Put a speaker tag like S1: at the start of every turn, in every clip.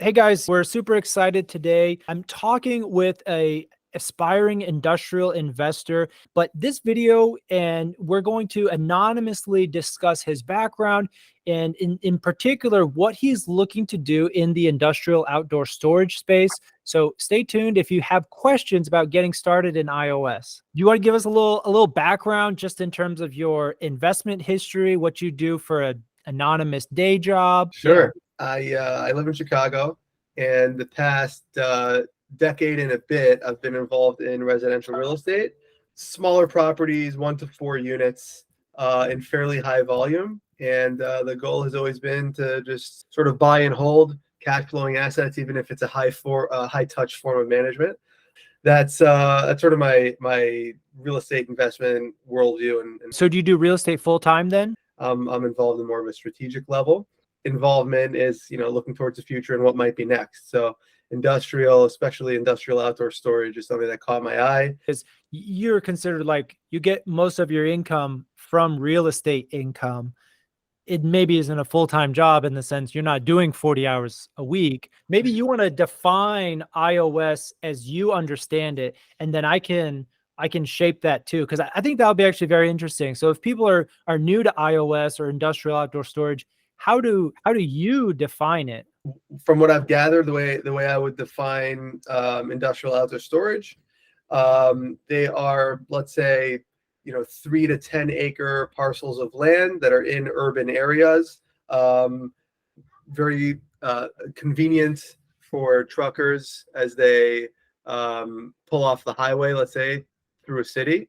S1: Hey guys, we're super excited today. I'm talking with a aspiring industrial investor, but this video and we're going to anonymously discuss his background and in particular what he's looking to do in the industrial outdoor storage space. So stay tuned if you have questions about getting started in iOS. Do you want to give us a little background just in terms of your investment history, what you do for an anonymous day job?
S2: Sure. I live in Chicago, and the past decade and a bit, I've been involved in residential real estate, smaller properties, 1 to 4 units, in fairly high volume. And the goal has always been to just sort of buy and hold cash flowing assets, even if it's a high touch form of management. That's sort of my real estate investment worldview. And
S1: So do you do real estate full time then?
S2: I'm involved in more of a strategic level. Involvement is, looking towards the future and what might be next. So industrial, especially industrial outdoor storage, is something that caught my eye.
S1: Is you're considered like you get most of your income from real estate income. It maybe isn't a full-time job in the sense you're not doing 40 hours a week. Maybe you want to define iOS as you understand it, and then I can shape that too, because I think that would be actually very interesting. So if people are new to iOS or industrial outdoor storage, how do you define it?
S2: From what I've gathered, the way I would define industrial outdoor storage, they are, let's say, 3 to 10 acre parcels of land that are in urban areas, very convenient for truckers as they pull off the highway, let's say, through a city.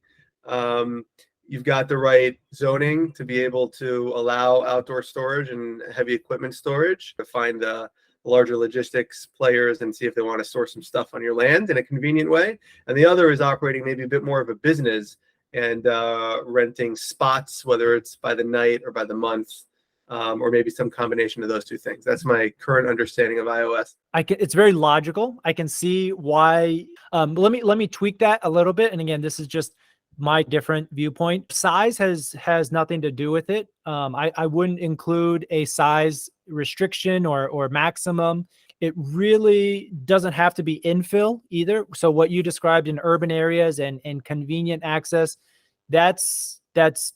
S2: You've got the right zoning to be able to allow outdoor storage and heavy equipment storage, to find larger logistics players and see if they want to store some stuff on your land in a convenient way. And the other is operating maybe a bit more of a business and renting spots, whether it's by the night or by the month, or maybe some combination of those two things. That's my current understanding of iOS.
S1: It's very logical. I can see why. Let me tweak that a little bit. And again, this is just my different viewpoint. Size has nothing to do with it. I wouldn't include a size restriction or maximum. It really doesn't have to be infill either. So what you described in urban areas and convenient access, that's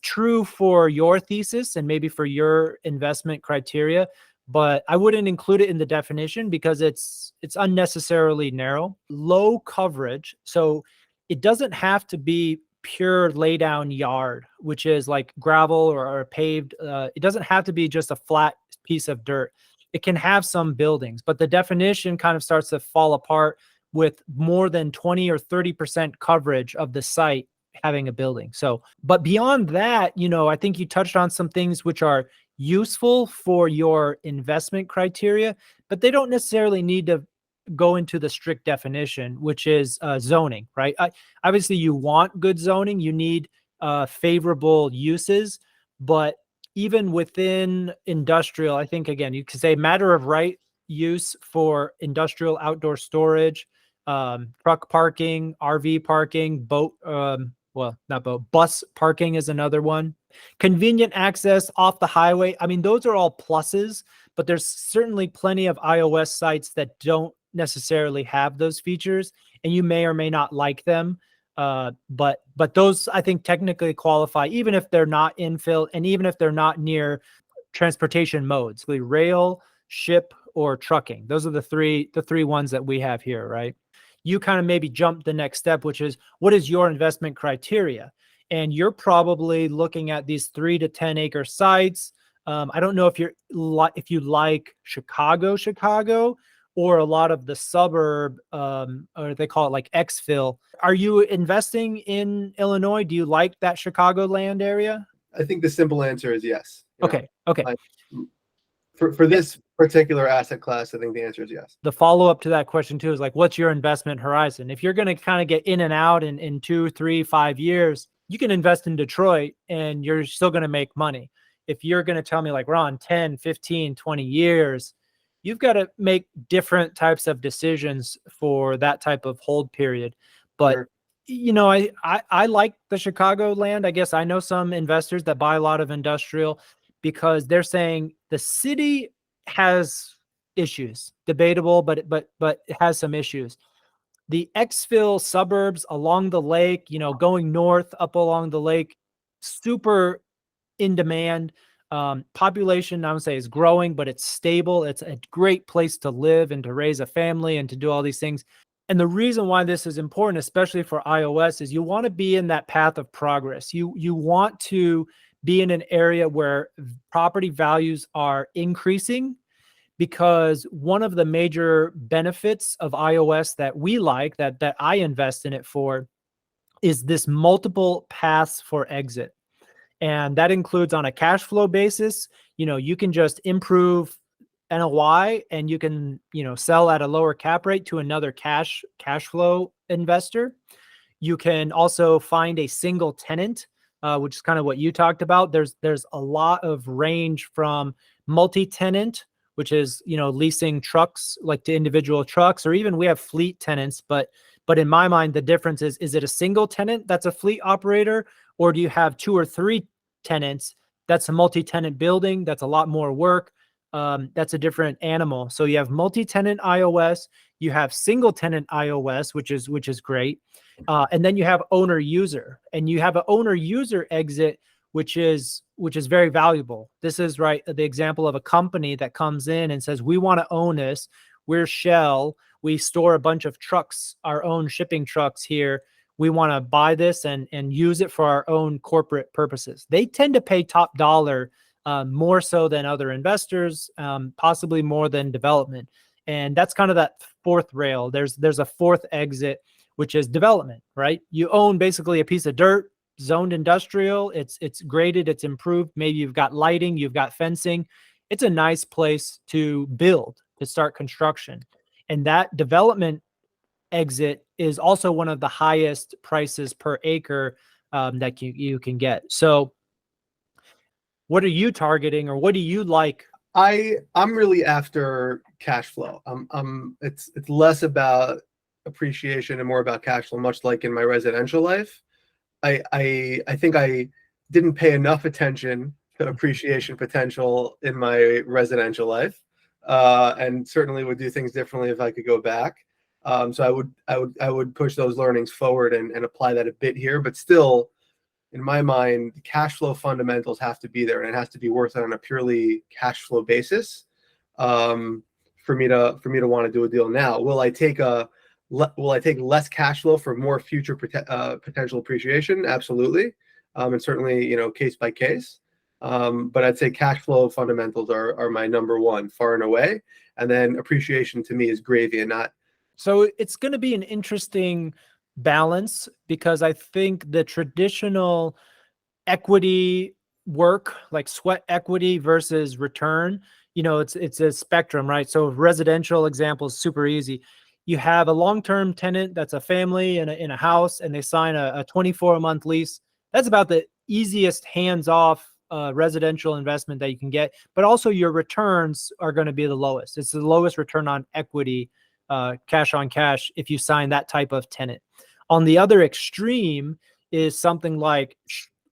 S1: true for your thesis and maybe for your investment criteria, but I wouldn't include it in the definition because it's unnecessarily narrow. Low coverage. So it doesn't have to be pure lay down yard, which is like gravel or paved. It doesn't have to be just a flat piece of dirt. It can have some buildings, but the definition kind of starts to fall apart with more than 20 or 30% coverage of the site having a building. So, but beyond that, I think you touched on some things which are useful for your investment criteria, but they don't necessarily need to go into the strict definition, which is zoning, right? Obviously, you want good zoning. You need favorable uses, but even within industrial, I think, again, you could say matter of right use for industrial outdoor storage, truck parking, RV parking, boat, not boat, bus parking is another one. Convenient access off the highway. I mean, those are all pluses, but there's certainly plenty of iOS sites that don't necessarily have those features, and you may or may not like them. But those, I think, technically qualify, even if they're not infill and even if they're not near transportation modes, like rail, ship, or trucking. Those are the three ones that we have here, right? You kind of maybe jump the next step, which is, what is your investment criteria? And you're probably looking at these 3 to 10 acre sites. I don't know if you like Chicago, or a lot of the suburb, or they call it like exfil. Are you investing in Illinois? Do you like that Chicagoland area?
S2: I think the simple answer is yes.
S1: Okay.
S2: For this particular asset class, I think the answer is yes.
S1: The follow-up to that question too is like, what's your investment horizon? If you're going to kind of get in and out in 2, 3, 5 years, you can invest in Detroit and you're still going to make money. If you're going to tell me like, Ron, 10, 15, 20 years, you've got to make different types of decisions for that type of hold period. But,
S2: Sure.
S1: I like the Chicago land. I guess I know some investors that buy a lot of industrial because they're saying the city issues. Debatable, but it has some issues. The exfil suburbs along the lake, going north up along the lake, super in demand. Population, I would say, is growing, but it's stable. It's a great place to live and to raise a family and to do all these things. And the reason why this is important, especially for iOS, is you want to be in that path of progress. You want to be in an area where property values are increasing, because one of the major benefits of iOS that we like, that I invest in it for, is this multiple paths for exit. And that includes on a cash flow basis. You can just improve NOI and you can, sell at a lower cap rate to another cash flow investor. You can also find a single tenant, which is kind of what you talked about. There's a lot of range from multi-tenant, which is, leasing trucks like to individual trucks, or even we have fleet tenants. But in my mind, the difference is it a single tenant that's a fleet operator, or do you have 2 or 3 tenants? That's a multi-tenant building. That's a lot more work. That's a different animal. So you have multi-tenant iOS, you have single tenant iOS, which is great. And then you have owner user, and you have an owner user exit, which is very valuable. This is the example of a company that comes in and says, we want to own this. We're Shell. We store a bunch of trucks, our own shipping trucks here. We want to buy this and use it for our own corporate purposes. They tend to pay top dollar, more so than other investors, possibly more than development. And that's kind of that fourth rail. There's a fourth exit, which is development, right? You own basically a piece of dirt, zoned industrial. It's graded, it's improved. Maybe you've got lighting, you've got fencing. It's a nice place to build, to start construction. And that development exit is also one of the highest prices per acre that you can get. So what are you targeting, or what do you like?
S2: I'm really after cash flow. It's less about appreciation and more about cash flow, much like in my residential life. I think I didn't pay enough attention to appreciation potential in my residential life, and certainly would do things differently if I could go back. So I would push those learnings forward and apply that a bit here, but still, in my mind, the cash flow fundamentals have to be there, and it has to be worth it on a purely cash flow basis, for me to want to do a deal now. Will I take less cash flow for more future potential appreciation? Absolutely, and certainly case by case. But I'd say cash flow fundamentals are my number one, far and away, and then appreciation to me is gravy and not.
S1: So it's going to be an interesting balance, because I think the traditional equity work, like sweat equity versus return, it's a spectrum, right? So residential example is super easy. You have a long-term tenant that's a family in a house, and they sign a 24-month lease. That's about the easiest hands-off residential investment that you can get, but also your returns are going to be the lowest. It's the lowest return on equity, cash on cash, if you sign that type of tenant. On the other extreme is something like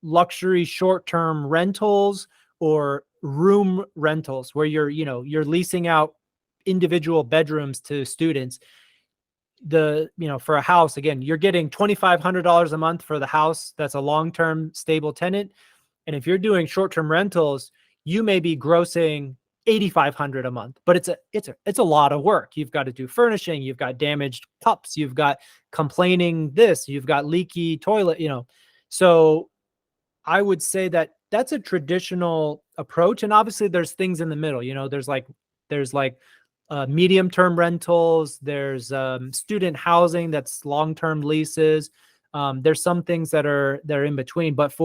S1: luxury short-term rentals or room rentals, where you're leasing out individual bedrooms to students. For a house, again, you're getting $2,500 a month for the house. That's a long-term stable tenant. And if you're doing short-term rentals, you may be grossing $8,500 a month, but it's a lot of work. You've got to do furnishing, you've got damaged cups, you've got complaining this, you've got leaky toilet, So I would say that that's a traditional approach. And obviously there's things in the middle, there's medium-term rentals, there's student housing that's long-term leases. There's some things that are in between. But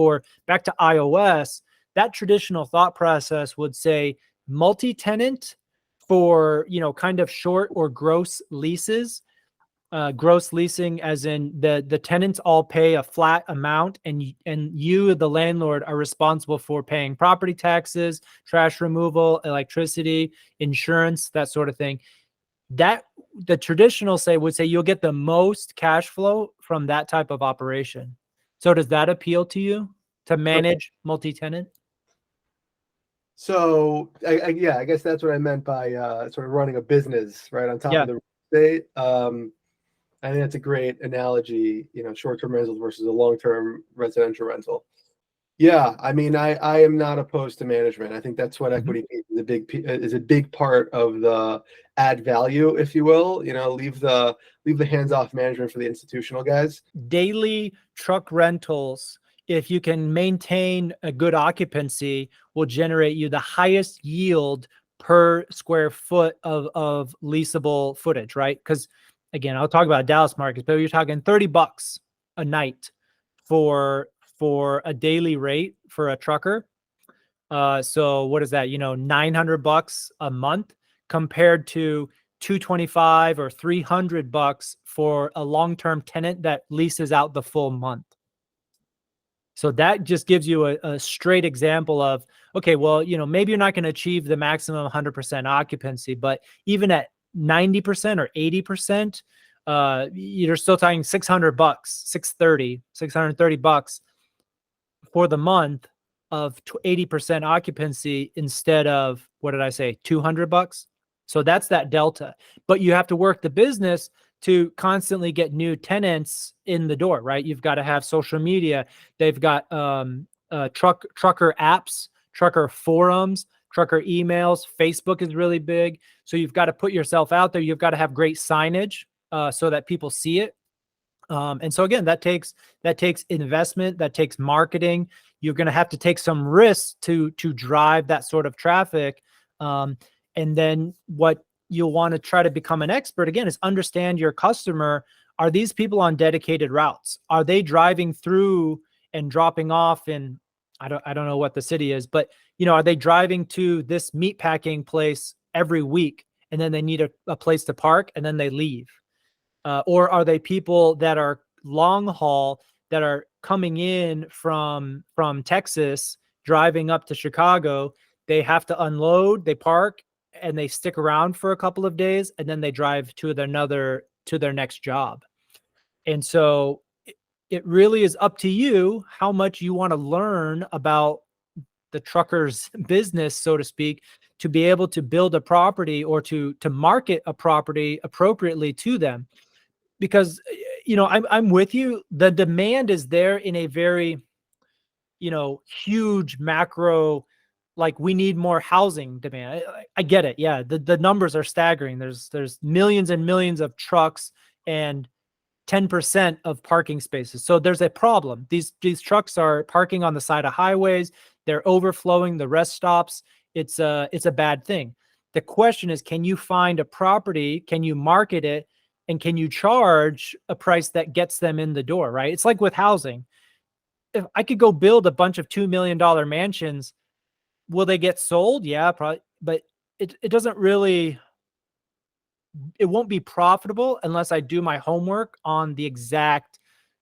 S1: back to iOS, that traditional thought process would say multi-tenant for kind of short or gross leases. Gross leasing, as in the tenants all pay a flat amount, and you, the landlord, are responsible for paying property taxes, trash removal, electricity, insurance, that sort of thing. That the traditional would say you'll get the most cash flow from that type of operation. So does that appeal to you, to manage multi-tenant?
S2: So yeah, I guess that's what I meant by sort of running a business right on top
S1: Yeah.
S2: of the real estate. I think that's a great analogy, short-term rentals versus a long-term residential rental. Yeah, I mean, I am not opposed to management. I think that's what
S1: Mhm.
S2: equity is a big part of the add value, if you will. Leave the hands-off management for the institutional guys.
S1: Daily truck rentals, if you can maintain a good occupancy, will generate you the highest yield per square foot of leasable footage, right? Because again, I'll talk about Dallas markets, but you're talking $30 a night for a daily rate for a trucker. So what is that? $900 a month compared to 225 or $300 for a long-term tenant that leases out the full month. So that just gives you a straight example of, okay, well, maybe you're not going to achieve the maximum 100% occupancy, but even at 90% or 80%, you're still talking $600, 630 bucks for the month of 80% occupancy instead of, what did I say, $200. So that's that delta. But you have to work the business to constantly get new tenants in the door, right? You've got to have social media. They've got trucker apps, trucker forums, trucker emails. Facebook is really big. So you've got to put yourself out there. You've got to have great signage so that people see it. And so again, that takes investment, that takes marketing. You're going to have to take some risks to drive that sort of traffic. And then what you'll want to try to become an expert again is understand your customer. Are these people on dedicated routes? Are they driving through and dropping off in, I don't know what the city is, but are they driving to this meat packing place every week and then they need a place to park and then they leave? Or are they people that are long haul that are coming in from Texas, driving up to Chicago? They have to unload, they park, and they stick around for a couple of days, and then they drive to their next job. And so it really is up to you how much you want to learn about the trucker's business, so to speak, to be able to build a property or to market a property appropriately to them. Because I'm with you. The demand is there in a very huge macro, like we need more housing demand. I get it. Yeah, the numbers are staggering. There's millions and millions of trucks and 10% of parking spaces. So there's a problem. These trucks are parking on the side of highways. They're overflowing the rest stops. It's a bad thing. The question is, can you find a property? Can you market it? And can you charge a price that gets them in the door, right? It's like with housing. If I could go build a bunch of $2 million mansions, will they get sold? Yeah, probably. But it doesn't really, it won't be profitable unless I do my homework on the exact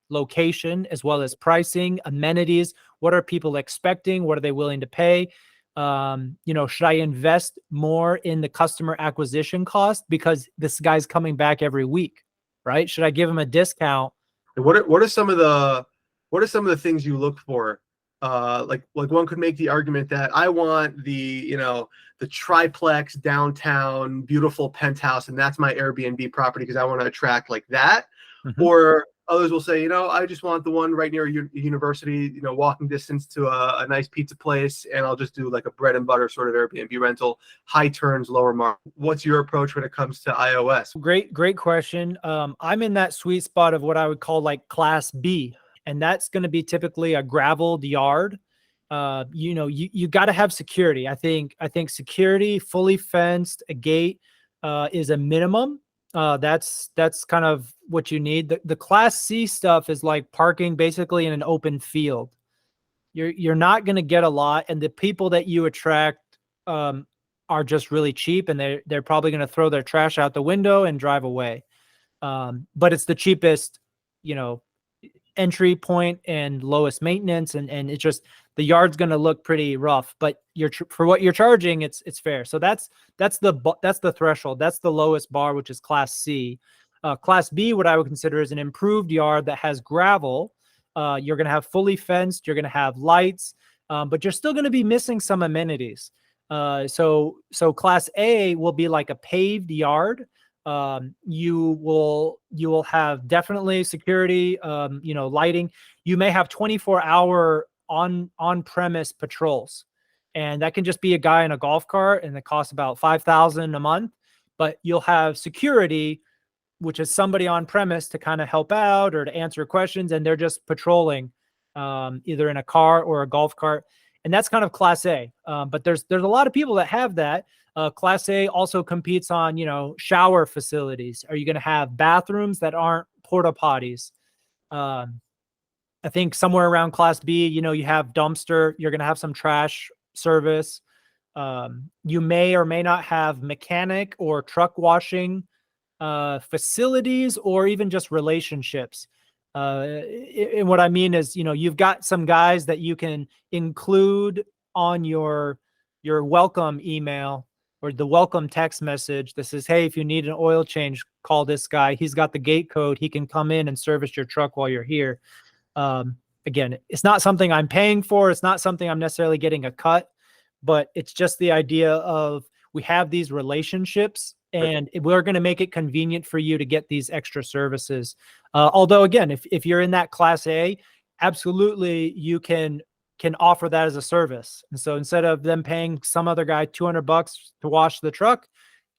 S1: location as well as pricing, amenities. What are people expecting? What are they willing to pay? Should I invest more in the customer acquisition cost because this guy's coming back every week, right? Should I give him a discount?
S2: And what are some of the things you look for? Like one could make the argument that I want the triplex downtown beautiful penthouse, and that's my Airbnb property because I want to attract like that.
S1: Mhm.
S2: Or others will say, I just want the one right near university, walking distance to a nice pizza place, and I'll just do like a bread and butter sort of Airbnb rental, high turns, lower mark. What's your approach when it comes to iOS?
S1: Great question. I'm in that sweet spot of what I would call like class B, and that's going to be typically a graveled yard. You got to have security. I think security, fully fenced, a gate is a minimum. That's kind of what you need. The class C stuff is like parking basically in an open field. You're not going to get a lot, and the people that you attract are just really cheap, and they're probably going to throw their trash out the window and drive away. But it's the cheapest, entry point and lowest maintenance, and it's just the yard's going to look pretty rough, but for what you're charging, it's fair. So that's the threshold. That's the lowest bar, which is class C. Class B, what I would consider is an improved yard that has gravel. You're going to have fully fenced. You're going to have lights, but you're still going to be missing some amenities. So class A will be like a paved yard. You will have definitely security, lighting. You may have 24-hour on premise patrols, and that can just be a guy in a golf cart, and it costs about $5,000 a month. But you'll have security, which is somebody on premise to kind of help out or to answer questions, and they're just patrolling, either in a car or a golf cart. And that's kind of class A. But there's a lot of people that have that. Class A also competes on, shower facilities. Are you going to have bathrooms that aren't porta potties? I think somewhere around class B, you have dumpster. You're going to have some trash service. You may or may not have mechanic or truck washing facilities, or even just relationships. And what I mean is, you've got some guys that you can include on your welcome email or the welcome text message that says, hey, if you need an oil change, call this guy. He's got the gate code. He can come in and service your truck while you're here. Again, it's not something I'm paying for. It's not something I'm necessarily getting a cut, but it's just the idea of, we have these relationships, and we're going to make it convenient for you to get these extra services. Although, again, if you're in that class A, absolutely you can offer that as a service. And so instead of them paying some other guy $200 to wash the truck,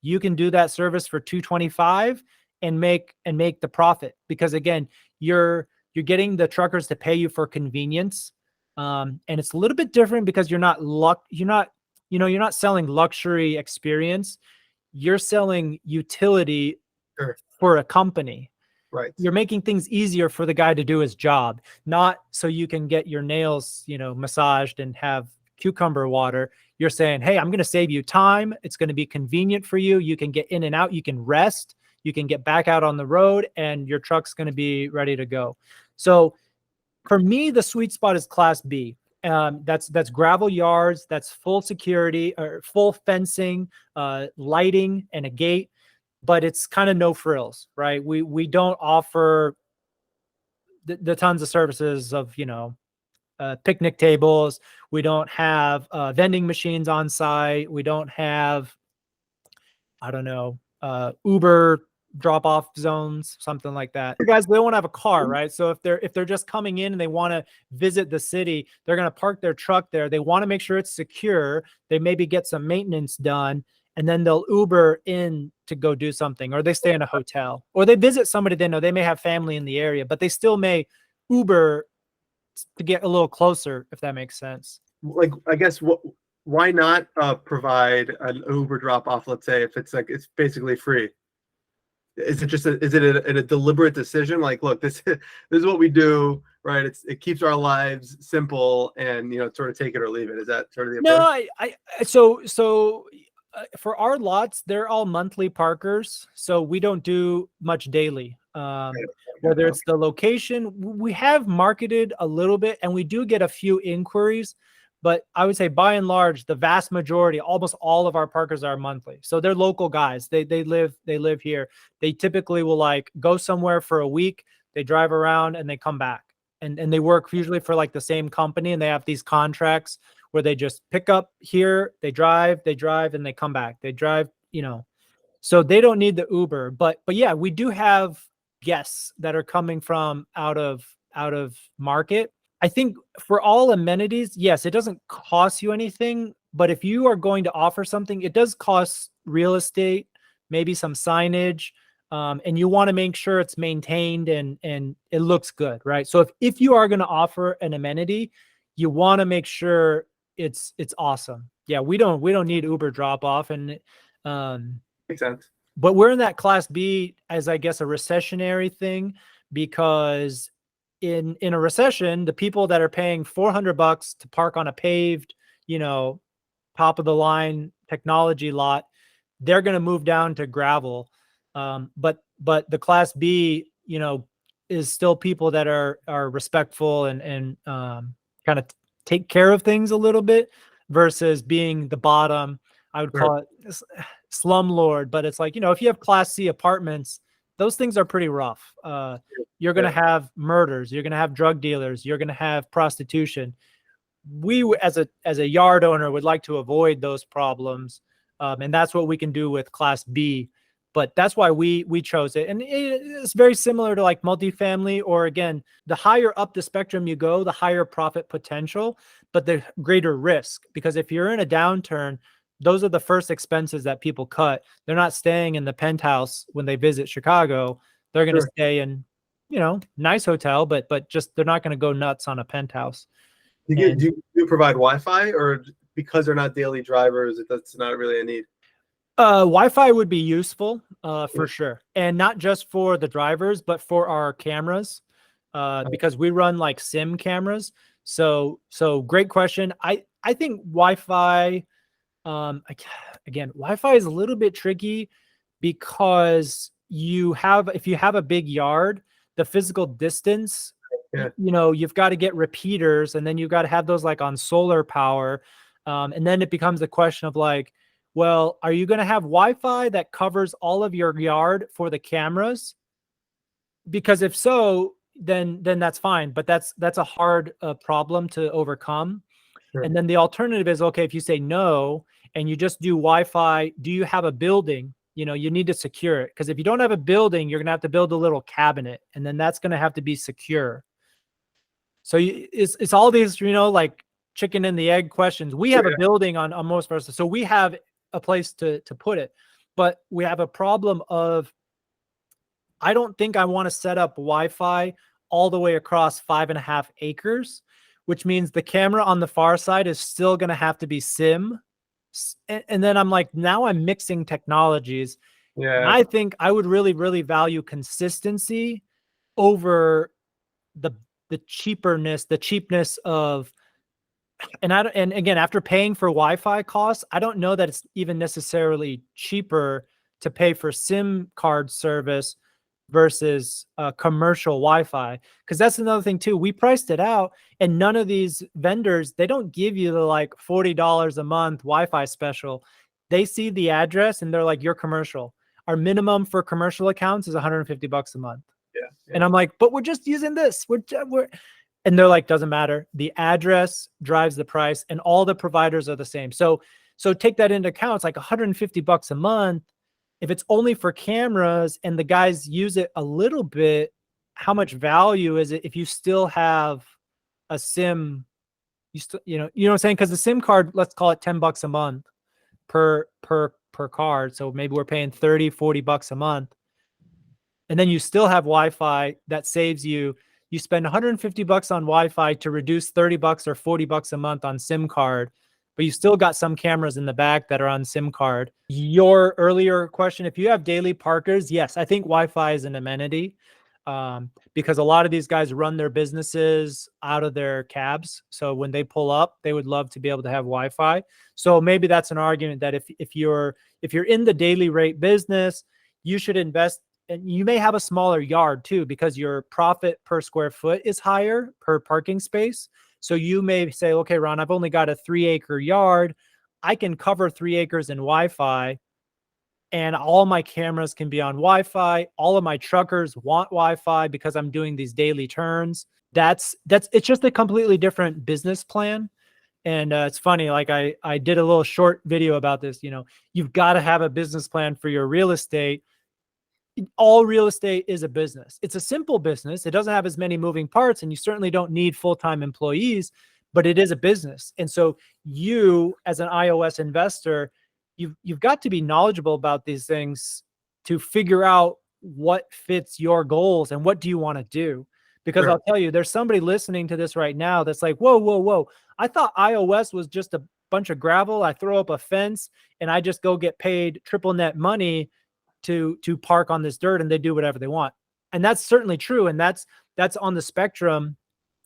S1: you can do that service for $225 and make the profit. Because again, you're getting the truckers to pay you for convenience. And it's a little bit different because you're not selling luxury experience. You're selling utility for a company.
S2: Right.
S1: You're making things easier for the guy to do his job, not so you can get your nails, massaged and have cucumber water. You're saying, hey, I'm going to save you time. It's going to be convenient for you. You can get in and out. You can rest. You can get back out on the road, and your truck's going to be ready to go. So for me, the sweet spot is class B. That's gravel yards. That's full security or full fencing, lighting, and a gate. But it's kind of no frills, right? We don't offer the tons of services of picnic tables. We don't have vending machines on site. We don't have, I don't know, Uber drop-off zones, something like that. Guys, they want to have a car, right? So if they're just coming in and they want to visit the city, they're going to park their truck there. They want to make sure it's secure. They maybe get some maintenance done, and then they'll Uber in to go do something, or they stay in a hotel, or they visit somebody they know. They may have family in the area, but they still may Uber to get a little closer, if that makes sense.
S2: Like, I guess why not provide an Uber drop off? Let's say if it's basically free. Is it a deliberate decision? Like, look, this is what we do, right? It keeps our lives simple, and sort of take it or leave it. Is that sort of the approach?
S1: No, so for our lots, they're all monthly parkers, so we don't do much daily. Whether it's the location, we have marketed a little bit, and we do get a few inquiries. But I would say by and large, the vast majority, almost all of our parkers are monthly. So they're local guys. They live here. They typically will go somewhere for a week. They drive around and they come back. And they work usually for the same company, and they have these contracts where they just pick up here, they drive, and they come back. They drive, so they don't need the Uber. But yeah, we do have guests that are coming from out of market. I think for all amenities, yes, it doesn't cost you anything, but if you are going to offer something, it does cost real estate, maybe some signage, and you want to make sure it's maintained and it looks good, right? So if you are going to offer an amenity, you want to make sure it's awesome. Yeah, we don't need Uber drop off, and
S2: Makes sense.
S1: but we're in that class B as, I guess, a recessionary thing, because in a recession, the people that are paying $400 to park on a paved, top of the line technology lot, they're going to move down to gravel. But the class B, is still people that are respectful and kind of take care of things a little bit, versus being the bottom. I would call it slumlord, but it's if you have class C apartments, those things are pretty rough. You're going to have murders. You're going to have drug dealers. You're going to have prostitution. as a yard owner would like to avoid those problems, and that's what we can do with Class B. But that's why we chose it, and it's very similar to like multifamily, or again, the higher up the spectrum you go, the higher profit potential, but the greater risk. Because if you're in a downturn, those are the first expenses that people cut. They're not staying in the penthouse when they visit Chicago. They're going to
S2: Sure.
S1: stay in, nice hotel, but just they're not going to go nuts on a penthouse.
S2: Do you provide Wi-Fi, or because they're not daily drivers, that's not really a need?
S1: Wi-Fi would be useful, for sure. And not just for the drivers, but for our cameras, because we run like sim cameras. So great question. I think Wi-Fi, again, Wi-Fi is a little bit tricky because if you have a big yard, the physical distance,
S2: Yeah.
S1: you've got to get repeaters, and then you've got to have those like on solar power. And then it becomes a question of like, well, are you going to have Wi-Fi that covers all of your yard for the cameras? Because if so, then that's fine. But that's a hard problem to overcome.
S2: Sure.
S1: And then the alternative is, okay, if you say no and you just do Wi-Fi, do you have a building? You need to secure it, because if you don't have a building, you're going to have to build a little cabinet, and then that's going to have to be secure. So it's all these, like chicken and the egg questions. We have a building on most of our stuff, so we have a place to put it, but we have a problem of, I don't think I want to set up Wi-Fi all the way across 5.5 acres, which means the camera on the far side is still going to have to be SIM. And then I'm like, now I'm mixing technologies.
S2: Yeah.
S1: And I think I would really, really value consistency over the cheapness of, and again, after paying for Wi-Fi costs, I don't know that it's even necessarily cheaper to pay for SIM card service versus commercial Wi-Fi. Because that's another thing too. We priced it out, and none of these vendors, they don't give you the like $40 a month Wi-Fi special. They see the address and they're like, you're commercial. Our minimum for commercial accounts is $150 a month.
S2: Yeah.
S1: And I'm like, but we're just using this. And they're like, doesn't matter. The address drives the price, and all the providers are the same. So take that into account. It's like $150 a month. If it's only for cameras and the guys use it a little bit, how much value is it if you still have a SIM? You still, what I'm saying? Because the SIM card, let's call it $10 a month per card. So maybe we're paying $30-$40 a month. And then you still have Wi-Fi that saves you. You spend $150 on Wi-Fi to reduce $30 or $40 a month on SIM card, but you still got some cameras in the back that are on SIM card. Your earlier question, if you have daily parkers, yes, I think Wi-Fi is an amenity, because a lot of these guys run their businesses out of their cabs. So when they pull up, they would love to be able to have Wi-Fi. So maybe that's an argument that if you're in the daily rate business, you should invest. And you may have a smaller yard too, because your profit per square foot is higher per parking space. So you may say, okay, Ron, I've only got a 3-acre yard. I can cover 3 acres in Wi-Fi, and all my cameras can be on Wi-Fi. All of my truckers want Wi-Fi because I'm doing these daily turns. It's just a completely different business plan. And it's funny, like I did a little short video about this. You've got to have a business plan for your real estate. All real estate is a business. It's a simple business. It doesn't have as many moving parts, and you certainly don't need full-time employees, but it is a business. And so you, as an iOS investor, you've got to be knowledgeable about these things to figure out what fits your goals and what do you want to do. Because I'll tell you, there's somebody listening to this right now that's like, whoa. I thought iOS was just a bunch of gravel. I throw up a fence and I just go get paid triple net money to park on this dirt, and they do whatever they want. And that's certainly true. And that's on the spectrum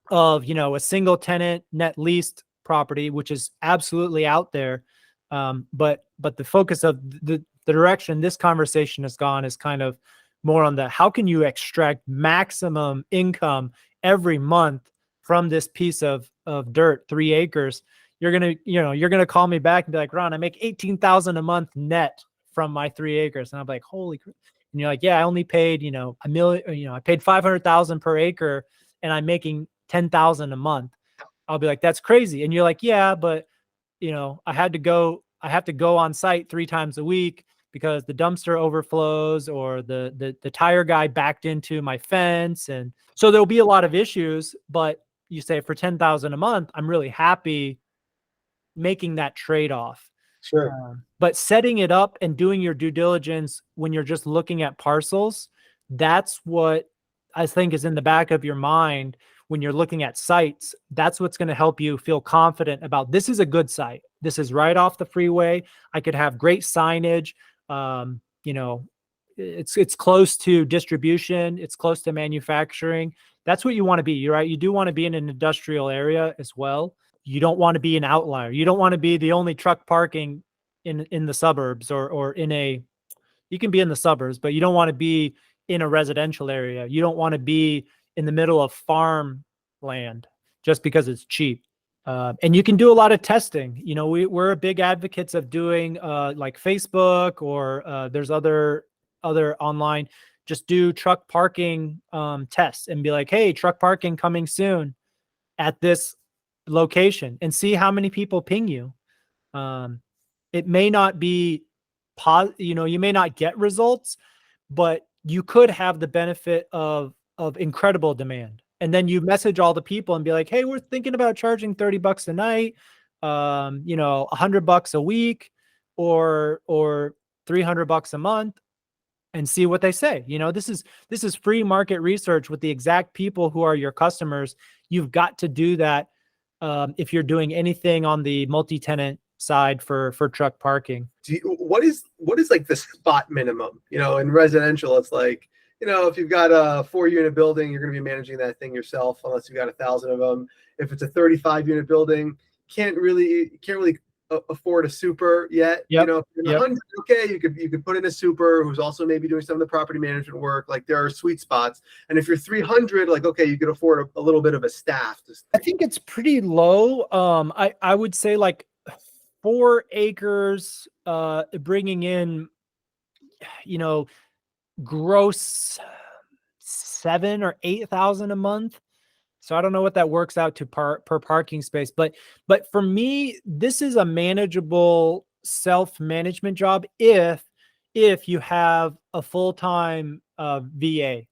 S1: of, a single tenant net leased property, which is absolutely out there. But the focus of the direction this conversation has gone is kind of more on the, how can you extract maximum income every month from this piece of dirt, 3 acres? You're going to call me back and be like, Ron, I make $18,000 a month net from my 3 acres. And I'm like, holy crap. And you're like, yeah, I only paid, $1 million, I paid $500,000 per acre, and I'm making $10,000 a month. I'll be like, that's crazy. And you're like, yeah, but I have to go on site 3 times a week because the dumpster overflows or the tire guy backed into my fence. And so there'll be a lot of issues, but you say for 10,000 a month, I'm really happy making that trade-off.
S2: Sure.
S1: But setting it up and doing your due diligence when you're just looking at parcels, that's what I think is in the back of your mind when you're looking at sites. That's what's going to help you feel confident about, this is a good site. This is right off the freeway. I could have great signage. It's close to distribution. It's close to manufacturing. That's what you want to be. You're right. You do want to be in an industrial area as well. You don't want to be an outlier. You don't want to be the only truck parking in the suburbs or you can be in the suburbs, but you don't want to be in a residential area. You don't want to be in the middle of farm land just because it's cheap. And you can do a lot of testing. We're big advocates of doing like Facebook or there's other online, just do truck parking tests and be like, hey, truck parking coming soon at this location, and see how many people ping you. It may not be you may not get results, but you could have the benefit of incredible demand. And then you message all the people and be like, hey, we're thinking about charging $30 a night, $100 a week, or $300 a month, and see what they say. This is free market research with the exact people who are your customers. You've got to do that if you're doing anything on the multi-tenant side for truck parking.
S2: What is like the spot minimum? In residential, it's like, if you've got a 4-unit building, you're going to be managing that thing yourself, unless you've got 1,000 of them. If it's a 35-unit building, can't really afford a super yet.
S1: Yep.
S2: If you're in the 100, okay, you could put in a super who's also maybe doing some of the property management work. Like, there are sweet spots. And if you're 300, like, okay, you could afford a little bit of a staff.
S1: I think it's pretty low. I would say like 4 acres, bringing in, gross 7 or 8,000 a month. So I don't know what that works out to per parking space, but for me, this is a manageable self-management job if you have a full-time VA.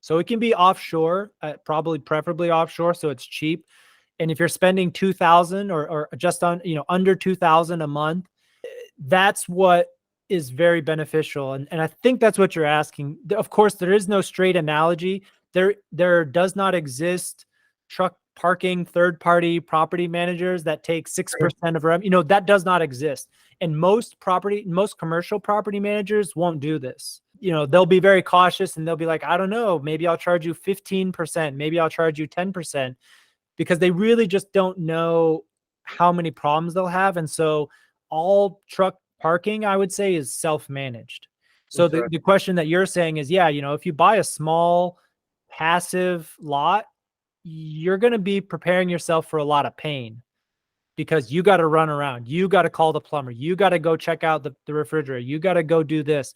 S1: So it can be offshore, preferably offshore, so it's cheap. And if you're spending 2,000 or just under 2,000 a month, that's what is very beneficial. And I think that's what you're asking. Of course, there is no straight analogy. There does not exist truck parking third-party property managers that take 6% of revenue. That does not exist. And most commercial property managers won't do this. They'll be very cautious and they'll be like, I don't know, maybe I'll charge you 15%, maybe I'll charge you 10%, because they really just don't know how many problems they'll have. And so all truck parking, I would say, is self-managed. So the question that you're saying is, if you buy a small passive lot, you're going to be preparing yourself for a lot of pain, because you got to run around. You got to call the plumber. You got to go check out the refrigerator. You got to go do this.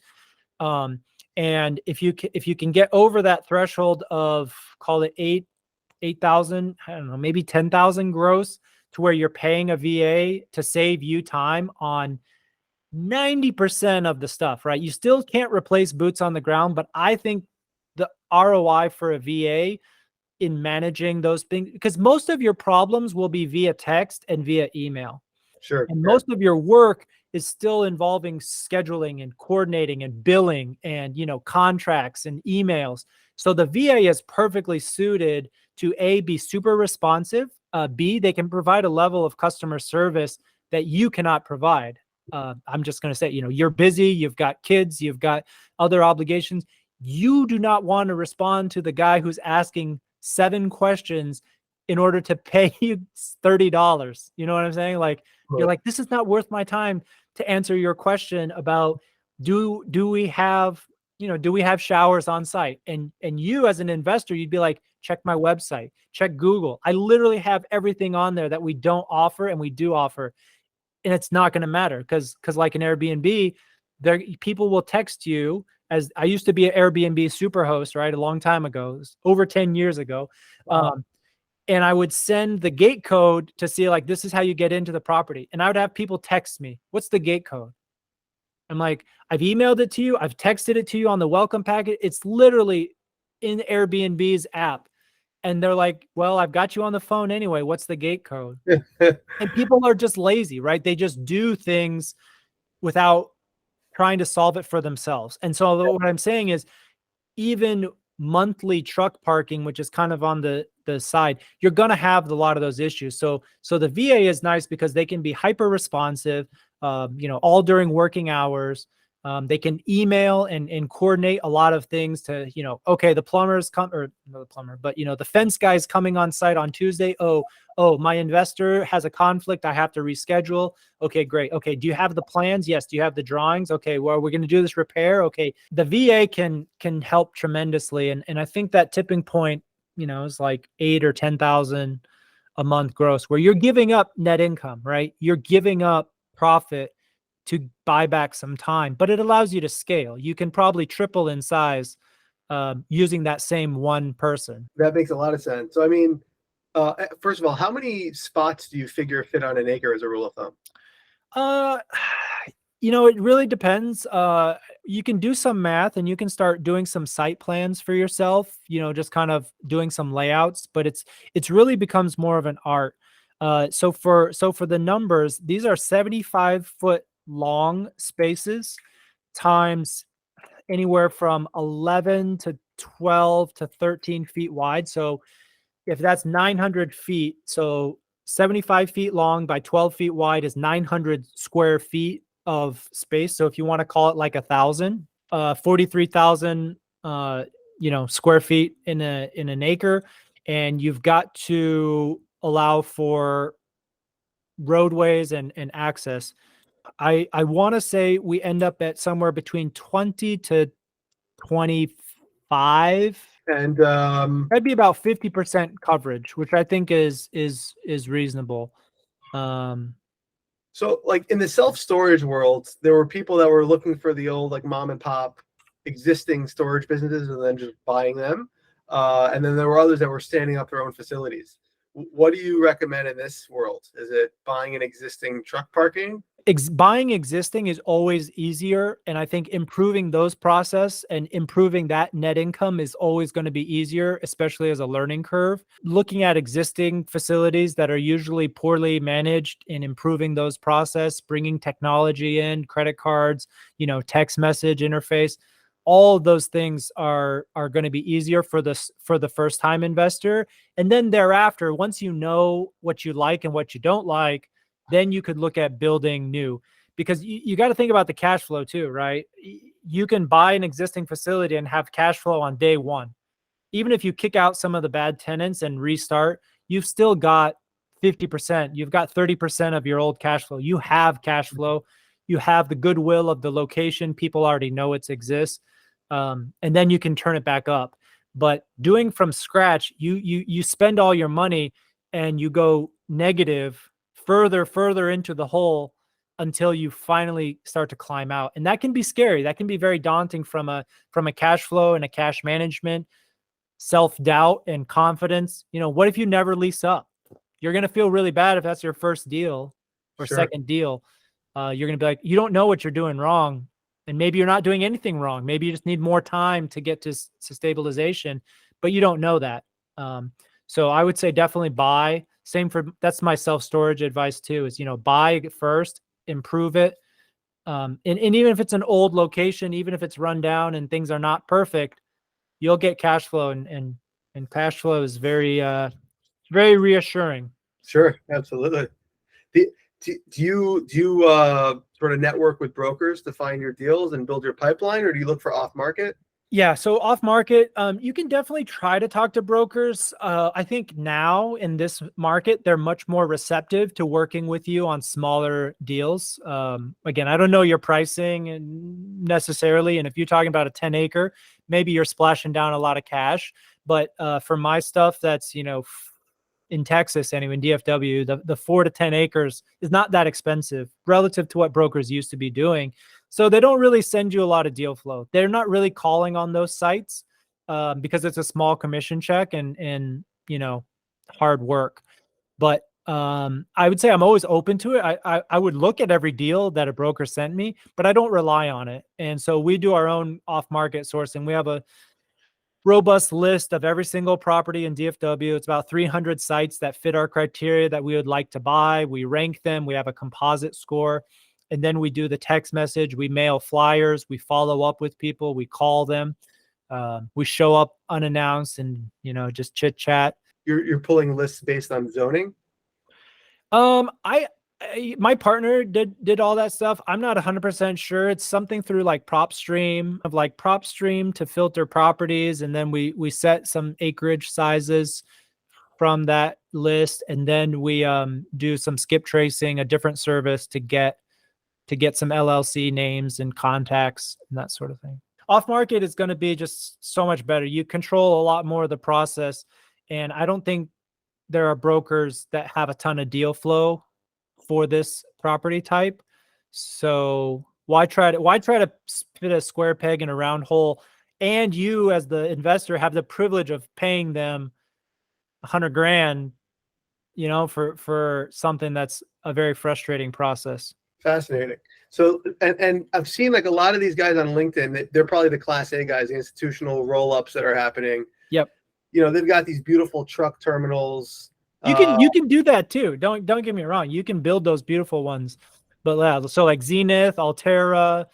S1: And if you can get over that threshold of, call it 8,000, I don't know, maybe 10,000 gross, to where you're paying a VA to save you time on 90% of the stuff, right? You still can't replace boots on the ground, but I think the ROI for a VA in managing those things, because most of your problems will be via text and via email.
S2: Sure.
S1: And most of your work is still involving scheduling and coordinating and billing and, contracts and emails. So the VA is perfectly suited to be super responsive. B, they can provide a level of customer service that you cannot provide. I'm just going to say, you're busy, you've got kids, you've got other obligations. You do not want to respond to the guy who's asking 7 questions in order to pay you $30. You know what I'm saying? Like, you're like, this is not worth my time to answer your question about do we have showers on site? And you, as an investor, you'd be like, check my website, check Google. I literally have everything on there that we don't offer and we do offer. And it's not going to matter because like an Airbnb, people will text you. As I used to be an Airbnb super host, right? A long time ago, over 10 years ago.
S2: Wow.
S1: and I would send the gate code to see like, this is how you get into the property. And I would have people text me, what's the gate code? I'm like, I've emailed it to you. I've texted it to you on the welcome packet. It's literally in Airbnb's app. And they're like, well, I've got you on the phone anyway. What's the gate code? And people are just lazy, right? They just do things without trying to solve it for themselves. And so what I'm saying is, even monthly truck parking, which is kind of on the side, you're going to have a lot of those issues. So the VA is nice because they can be hyper responsive, all during working hours. They can email and coordinate a lot of things to, okay, the plumber's come, or not the plumber, but the fence guy's coming on site on Tuesday. Oh, my investor has a conflict. I have to reschedule. Okay, great. Okay, do you have the plans? Yes. Do you have the drawings? Okay, well, we're going to do this repair. Okay, the VA can help tremendously, and I think that tipping point, is like 8 or 10,000 a month gross, where you're giving up net income, right? You're giving up profit to buy back some time, but it allows you to scale. You can probably triple in size using that same one person.
S2: That makes a lot of sense. So, I mean, first of all, how many spots do you figure fit on an acre as a rule of thumb?
S1: It really depends. You can do some math and you can start doing some site plans for yourself, just kind of doing some layouts, but it's really becomes more of an art. So for the numbers, these are 75-foot long spaces times anywhere from 11 to 12 to 13 feet wide. So if that's 900 feet, so 75 feet long by 12 feet wide is 900 square feet of space. So if you want to call it like 43,000, square feet in an acre, and you've got to allow for roadways and access. I want to say we end up at somewhere between 20 to 25.
S2: And
S1: That'd be about 50% coverage, which I think is reasonable.
S2: So, like in the self-storage world, there were people that were looking for the old like mom and pop existing storage businesses and then just buying them. And then there were others that were standing up their own facilities. What do you recommend in this world? Is it buying an existing truck parking?
S1: Buying existing is always easier, and I think improving those process and improving that net income is always going to be easier, especially as a learning curve. Looking at existing facilities that are usually poorly managed and improving those process, bringing technology in, credit cards, text message interface, all of those things are going to be easier for the first time investor. And then thereafter, once you know what you like and what you don't like, then you could look at building new, because you got to think about the cash flow too, right? You can buy an existing facility and have cash flow on day one. Even if you kick out some of the bad tenants and restart, you've still got 50%. You've got 30% of your old cash flow. You have cash flow. You have the goodwill of the location. People already know it exists. And then you can turn it back up. But doing from scratch, you spend all your money and you go negative further into the hole until you finally start to climb out. And that can be scary. That can be very daunting from a cash flow and a cash management, self-doubt and confidence. What if you never lease up? You're going to feel really bad if that's your first deal or
S2: Sure.
S1: second deal. You're going to be like, you don't know what you're doing wrong. And maybe you're not doing anything wrong. Maybe you just need more time to get to stabilization, but you don't know that. So I would say definitely buy. That's my self-storage advice too, is, buy it first, improve it. And even if it's an old location, even if it's run down and things are not perfect, you'll get cash flow, and cash flow is very, very reassuring.
S2: Sure. Absolutely. Do you sort of network with brokers to find your deals and build your pipeline, or do you look for off market?
S1: Yeah, so off market, you can definitely try to talk to brokers. I think now in this market, they're much more receptive to working with you on smaller deals. Again, I don't know your pricing necessarily, and if you're talking about a 10 acre, maybe you're splashing down a lot of cash. But for my stuff, that's in Texas anyway, in DFW, the 4 to 10 acres is not that expensive relative to what brokers used to be doing. So they don't really send you a lot of deal flow. They're not really calling on those sites because it's a small commission check, and hard work. But I would say I'm always open to it. I would look at every deal that a broker sent me, but I don't rely on it. And so we do our own off-market sourcing. We have a robust list of every single property in DFW. It's about 300 sites that fit our criteria that we would like to buy. We rank them. We have a composite score. And then we do the text message. We mail flyers. We follow up with people. We call them. We show up unannounced and, just chit chat.
S2: You're pulling lists based on zoning?
S1: My partner did all that stuff. I'm not 100% sure. It's something through like PropStream to filter properties. And then we set some acreage sizes from that list. And then we do some skip tracing, a different service to get some LLC names and contacts and that sort of thing. Off market is going to be just so much better. You control a lot more of the process. And I don't think there are brokers that have a ton of deal flow for this property type. So why try to fit a square peg in a round hole? And you as the investor have the privilege of paying them $100,000, for something that's a very frustrating process.
S2: Fascinating. So, and I've seen like a lot of these guys on LinkedIn, they're probably the Class A guys, the institutional roll-ups that are happening.
S1: Yep.
S2: They've got these beautiful truck terminals.
S1: You can do that too. Don't get me wrong. You can build those beautiful ones, but so like Zenith, Altera,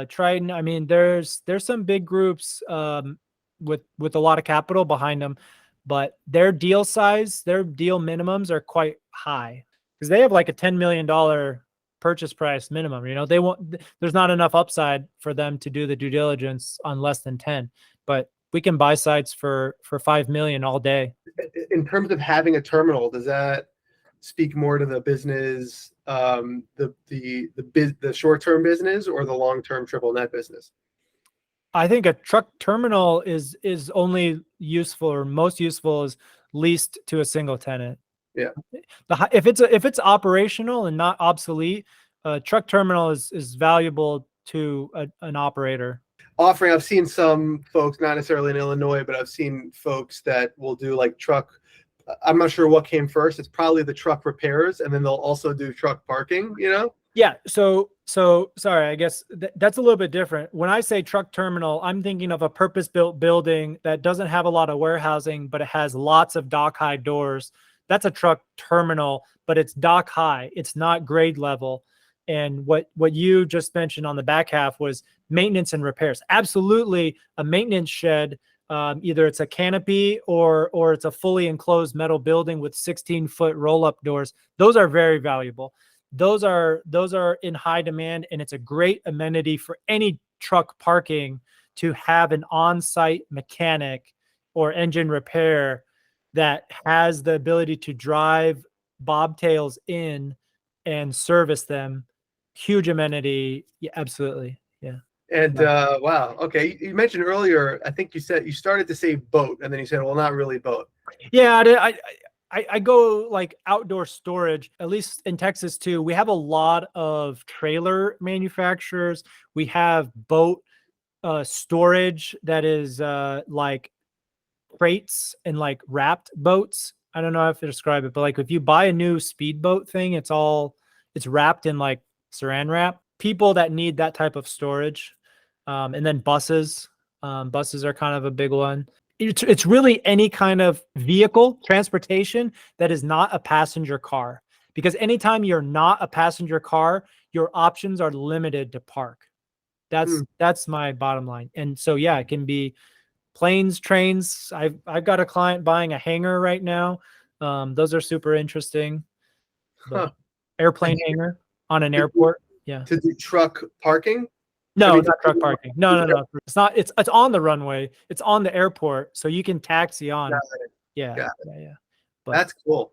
S1: Triton. I mean, there's some big groups with a lot of capital behind them, but their deal size, their deal minimums are quite high because they have like a $10 million purchase price minimum. There's not enough upside for them to do the due diligence on less than 10, but we can buy sites for $5 million all day.
S2: In terms of having a terminal, does that speak more to the business, the short-term business or the long-term triple net business?
S1: I think a truck terminal is only useful or most useful is leased to a single tenant.
S2: Yeah.
S1: If it's operational and not obsolete, a truck terminal is valuable to an operator.
S2: I've seen some folks, not necessarily in Illinois, but I've seen folks that will do like truck. I'm not sure what came first. It's probably the truck repairs, and then they'll also do truck parking,
S1: Yeah. So sorry, I guess that's a little bit different. When I say truck terminal, I'm thinking of a purpose-built building that doesn't have a lot of warehousing, but it has lots of dock high doors. That's a truck terminal, but it's dock high. It's not grade level. And what you just mentioned on the back half was maintenance and repairs. Absolutely, a maintenance shed. Either it's a canopy or it's a fully enclosed metal building with 16-foot roll-up doors. Those are very valuable. Those are in high demand, and it's a great amenity for any truck parking to have an on-site mechanic or engine repair that has the ability to drive bobtails in and service them. Huge amenity. Yeah, absolutely. Yeah.
S2: And wow. Okay. You mentioned earlier, I think you said you started to say boat, and then you said, well, not really boat.
S1: Yeah. I go like outdoor storage, at least in Texas too. We have a lot of trailer manufacturers. We have boat storage that is like crates and like wrapped boats. I don't know how to describe it, but like if you buy a new speedboat thing, it's wrapped in like saran wrap. People that need that type of storage. And then buses. Buses are kind of a big one. It's really any kind of vehicle, transportation that is not a passenger car. Because anytime you're not a passenger car, your options are limited to park. That's my bottom line. And so, yeah, it can be planes, trains. I've got a client buying a hangar right now. Those are super interesting. But airplane hangar on an airport. Yeah.
S2: To do truck parking?
S1: No, it's not truck parking. No. It's not. It's on the runway. It's on the airport, so you can taxi on. Yeah. But
S2: that's cool.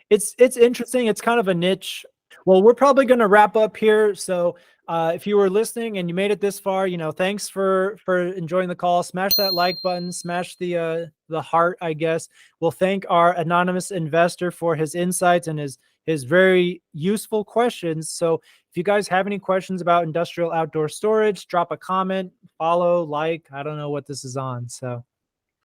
S1: It's interesting. It's kind of a niche. Well, we're probably going to wrap up here. So if you were listening and you made it this far, thanks for enjoying the call. Smash that like button. Smash the heart, I guess. We'll thank our anonymous investor for his insights and his very useful questions. So if you guys have any questions about industrial outdoor storage, drop a comment, follow, like. I don't know what this is on. So